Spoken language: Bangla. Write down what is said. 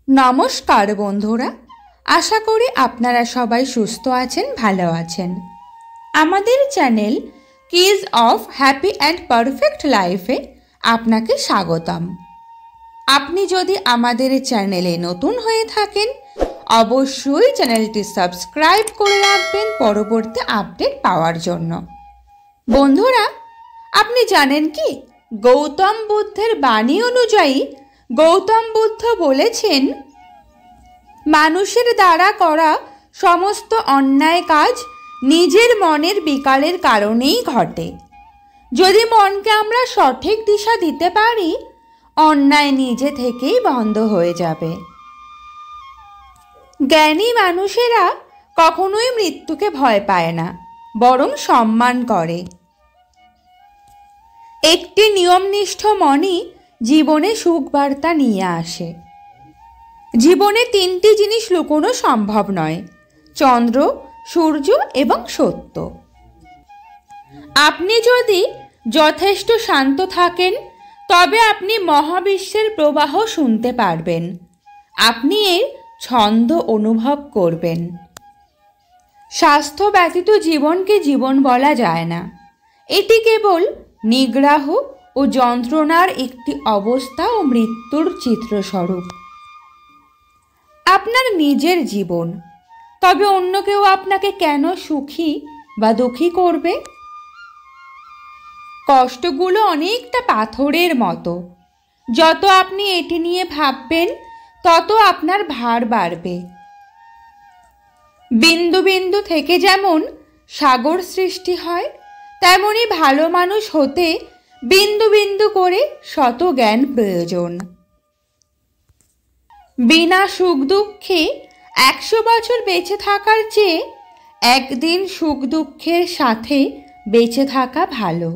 নমস্কার বন্ধুরা, আশা করি আপনারা সবাই সুস্থ আছেন, ভালো আছেন। আমাদের channel keys of happy and perfect লাইফে আপনাকে স্বাগতম। আপনি যদি আমাদের চ্যানেলে নতুন হয়ে থাকেন, অবশ্যই চ্যানেলটি সাবস্ক্রাইব করে রাখবেন পরবর্তী আপডেট পাওয়ার জন্য। বন্ধুরা, আপনি জানেন কি, গৌতম বুদ্ধের বাণী অনুযায়ী গৌতম বুদ্ধ বলেছেন, মানুষের দ্বারা করা সমস্ত অন্যায় কাজ নিজের মনের বিকারের কারণেই ঘটে। যদি মনকে আমরা সঠিক দিশা দিতে পারি, অন্যায় নিজে থেকেই বন্ধ হয়ে যাবে। জ্ঞানী মানুষেরা কখনোই মৃত্যুকে ভয় পায় না, বরং সম্মান করে। একটি নিয়মনিষ্ঠ মনই জীবনে সুখ বার্তা নিয়ে আসে। জীবনে তিনটি জিনিস লুকোনো সম্ভব নয়: চন্দ্র, সূর্য এবং সত্য। আপনি যদি যথেষ্ট শান্ত থাকেন, তবে আপনি মহাবিশ্বের প্রবাহ শুনতে পারবেন। আপনি এর ছন্দ অনুভব করবেন। স্বাস্থ্য ব্যতীত জীবনকে জীবন বলা যায় না। এটি কেবল নিগ্রহ ও যন্ত্রণার একটি অবস্থা ও মৃত্যুর চিত্রস্বরূপ। আপনার নিজের জীবন, তবে অন্য কেউ আপনাকে কেন সুখী বা দুঃখী করবে? কষ্টগুলো অনেকটা পাথরের মতো। যত আপনি এটি নিয়ে ভাববেন, তত আপনার ভার বাড়বে। বিন্দু বিন্দু থেকে যেমন সাগর সৃষ্টি হয়, তেমনি ভালো মানুষ হতে বিন্দু বিন্দু করে শত জ্ঞান প্রয়োজন। বিনা সুখ দুঃখে 100 বছর বেঁচে থাকার চেয়ে একদিন সুখ দুঃখের সাথে বেঁচে থাকা ভালো।